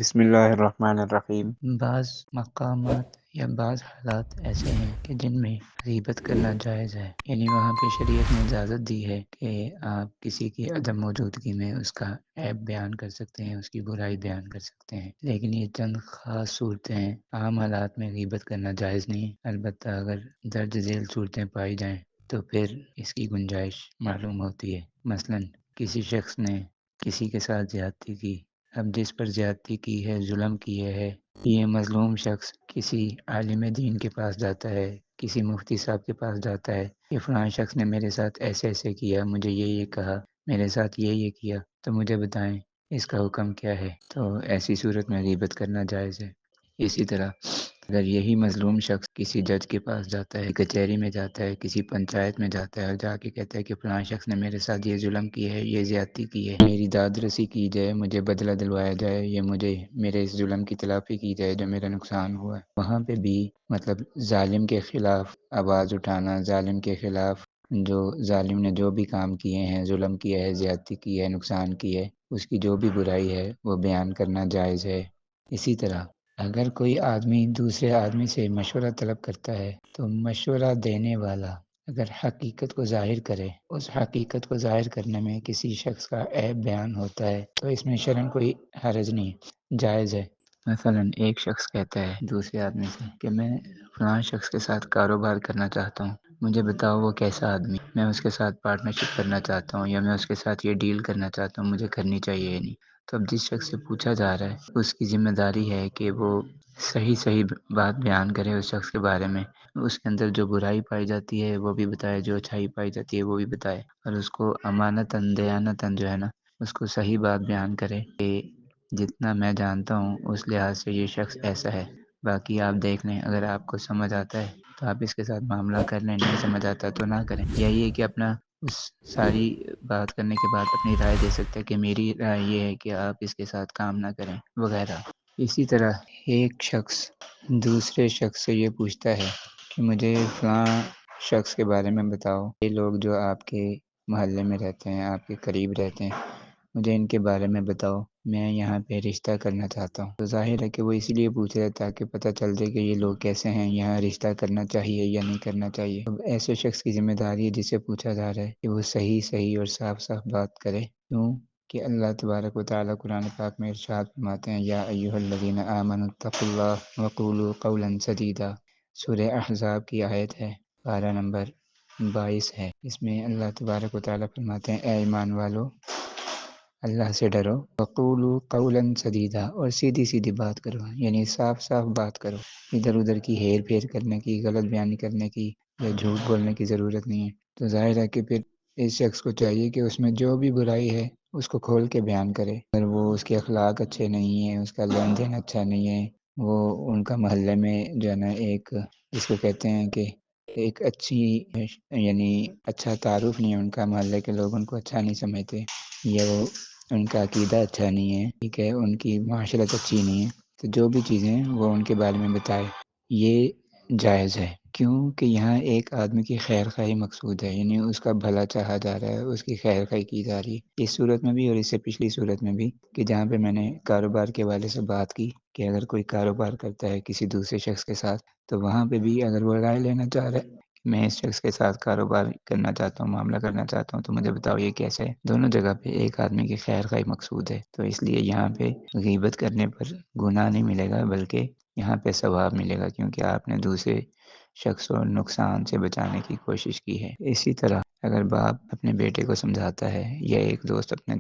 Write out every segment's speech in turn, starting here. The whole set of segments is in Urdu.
بسم اللہ الرحمن الرحیم۔ بعض مقامات یا بعض حالات ایسے ہیں کہ جن میں غیبت کرنا جائز ہے، یعنی وہاں پہ شریعت نے اجازت دی ہے کہ آپ کسی کی عدم موجودگی میں اس کا عیب بیان کر سکتے ہیں، اس کی برائی بیان کر سکتے ہیں، لیکن یہ چند خاص صورتیں ہیں۔ عام حالات میں غیبت کرنا جائز نہیں، البتہ اگر درج ذیل صورتیں پائی جائیں تو پھر اس کی گنجائش معلوم ہوتی ہے۔ مثلا کسی شخص نے کسی کے ساتھ زیادتی کی، اب جس پر زیادتی کی ہے، ظلم کیے ہے، یہ مظلوم شخص کسی عالم دین کے پاس جاتا ہے، کسی مفتی صاحب کے پاس جاتا ہے کہ فلاں شخص نے میرے ساتھ ایسے ایسے کیا، مجھے یہ کہا، میرے ساتھ یہ کیا، تو مجھے بتائیں اس کا حکم کیا ہے۔ تو ایسی صورت میں غیبت کرنا جائز ہے۔ اسی طرح اگر یہی مظلوم شخص کسی جج کے پاس جاتا ہے، کچہری میں جاتا ہے، کسی پنچایت میں جاتا ہے اور جا کے کہتا ہے کہ فلاں شخص نے میرے ساتھ یہ ظلم کی ہے، یہ زیادتی کی ہے، میری داد رسی کی جائے، مجھے بدلہ دلوایا جائے، یا مجھے میرے اس ظلم کی تلافی کی جائے جو میرا نقصان ہوا ہے، وہاں پہ بھی مطلب ظالم کے خلاف آواز اٹھانا، ظالم کے خلاف جو ظالم نے جو بھی کام کیے ہیں، ظلم کیا ہے، زیادتی کی ہے، نقصان کی ہے، اس کی جو بھی برائی ہے وہ بیان کرنا جائز ہے۔ اسی طرح اگر کوئی آدمی دوسرے آدمی سے مشورہ طلب کرتا ہے تو مشورہ دینے والا اگر حقیقت کو ظاہر کرے، اس حقیقت کو ظاہر کرنے میں کسی شخص کا عیب بیان ہوتا ہے تو اس میں شرعاً کوئی حرج نہیں ہے، جائز ہے۔ مثلا ایک شخص کہتا ہے دوسرے آدمی سے کہ میں فلاں شخص کے ساتھ کاروبار کرنا چاہتا ہوں، مجھے بتاؤ وہ کیسا آدمی، میں اس کے ساتھ پارٹنرشپ کرنا چاہتا ہوں، یا میں اس کے ساتھ یہ ڈیل کرنا چاہتا ہوں، مجھے کرنی چاہیے یا نہیں۔ تو اب جس شخص سے پوچھا جا رہا ہے اس کی ذمہ داری ہے کہ وہ صحیح بات بیان کرے اس شخص کے بارے میں، اس کے اندر جو برائی پائی جاتی ہے وہ بھی بتائے، جو اچھائی پائی جاتی ہے وہ بھی بتائے، اور اس کو امانتاً دیانتاً جو ہے نا اس کو صحیح بات بیان کرے کہ جتنا میں جانتا ہوں اس لحاظ سے یہ شخص ایسا ہے، باقی آپ دیکھ لیں، اگر آپ کو سمجھ آتا ہے تو آپ اس کے ساتھ معاملہ کر لیں، نہیں سمجھ آتا تو نہ کریں۔ یہی ہے کہ اپنا اس ساری بات کرنے کے بعد اپنی رائے دے سکتے ہیں کہ میری رائے یہ ہے کہ آپ اس کے ساتھ کام نہ کریں وغیرہ۔ اسی طرح ایک شخص دوسرے شخص سے یہ پوچھتا ہے کہ مجھے فلاں شخص کے بارے میں بتاؤ، یہ لوگ جو آپ کے محلے میں رہتے ہیں، آپ کے قریب رہتے ہیں، مجھے ان کے بارے میں بتاؤ، میں یہاں پہ رشتہ کرنا چاہتا ہوں۔ تو ظاہر ہے کہ وہ اس لیے پوچھ رہا ہے تاکہ پتہ چل جائے کہ یہ لوگ کیسے ہیں، یہاں رشتہ کرنا چاہیے یا نہیں کرنا چاہیے۔ اب ایسے شخص کی ذمہ داری ہے جسے پوچھا جا رہا ہے کہ وہ صحیح اور صاف بات کرے، کیوں کہ اللہ تبارک و تعالیٰ قرآن پاک میں ارشاد فرماتے ہیں یا ایھا الذین آمنوا اتقوا اللہ وقولوا قولا سدیدا۔ سورہ احزاب کی آیت ہے، پارہ نمبر 22 ہے۔ اس میں اللہ تبارک و تعالیٰ فرماتے ہیں اے ایمان والو، اللہ سے ڈرو، وقولوا قولا سدیدا، اور سیدھی بات کرو، یعنی صاف بات کرو، ادھر ادھر کی ہیر پھیر کرنے کی، غلط بیانی کرنے کی یا جھوٹ بولنے کی ضرورت نہیں ہے۔ تو ظاہر ہے کہ پھر اس شخص کو چاہیے کہ اس میں جو بھی برائی ہے اس کو کھول کے بیان کرے۔ اگر وہ اس کے اخلاق اچھے نہیں ہیں، اس کا لین دین اچھا نہیں ہے، وہ ان کا محلے میں جو ہے نا ایک جس کو کہتے ہیں کہ ایک اچھی یعنی اچھا تعارف نہیں ہے، ان کا محلے کے لوگ ان کو اچھا نہیں سمجھتے، یا وہ ان کا عقیدہ اچھا نہیں ہے، ٹھیک ہے، ان کی معاشرت اچھی نہیں ہے، تو جو بھی چیزیں وہ ان کے بارے میں بتائے، یہ جائز ہے۔ کیوں کہ یہاں ایک آدمی کی خیر خواہی مقصود ہے، یعنی اس کا بھلا چاہا جا رہا ہے، اس کی خیر خواہی کی جا رہی ہے، اس صورت میں بھی اور اس سے پچھلی صورت میں بھی، کہ جہاں پہ میں نے کاروبار کے حوالے سے بات کی کہ اگر کوئی کاروبار کرتا ہے کسی دوسرے شخص کے ساتھ تو وہاں پہ بھی اگر وہ رائے لینا چاہ رہا ہے کہ میں اس شخص کے ساتھ کاروبار کرنا چاہتا ہوں، معاملہ کرنا چاہتا ہوں، تو مجھے بتاؤ یہ کیسے ہے، دونوں جگہ پہ ایک آدمی کی خیر خواہی مقصود ہے، تو اس لیے یہاں پہ غیبت کرنے پر گناہ نہیں ملے گا بلکہ یہاں پہ ثواب ملے گا، کیونکہ آپ نے دوسرے شخص کو نقصان سے بچانے کی کوشش کی ہے۔ اسی طرح اگر باپ اپنے بیٹے کو سمجھاتا ہے یا ایک دوست اپنے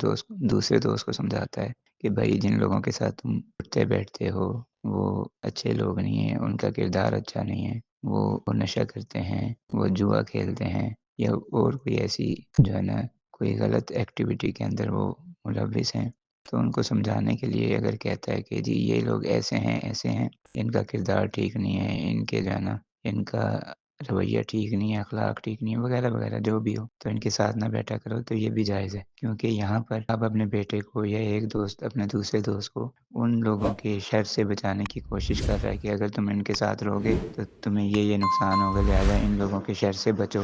دوسرے دوست کو سمجھاتا ہے کہ بھائی جن لوگوں کے ساتھ تم اٹھتے بیٹھتے ہو وہ اچھے لوگ نہیں ہیں، ان کا کردار اچھا نہیں ہے، وہ نشہ کرتے ہیں، وہ جوا کھیلتے ہیں، یا اور کوئی ایسی جو ہے نا کوئی غلط ایکٹیویٹی کے اندر وہ ملوث ہیں، تو ان کو سمجھانے کے لیے اگر کہتا ہے کہ جی یہ لوگ ایسے ہیں، ان کا کردار ٹھیک نہیں ہے، ان کے جو ہے نا ان کا رویہ ٹھیک نہیں ہے، اخلاق ٹھیک نہیں ہے، وغیرہ وغیرہ جو بھی ہو، تو ان کے ساتھ نہ بیٹھا کرو، تو یہ بھی جائز ہے، کیونکہ یہاں پر آپ اپنے بیٹے کو یا ایک دوست اپنے دوسرے دوست کو ان لوگوں کے شر سے بچانے کی کوشش کر رہا ہے کہ اگر تم ان کے ساتھ رہو گے تو تمہیں یہ نقصان ہوگا، لہذا ان لوگوں کے شر سے بچو۔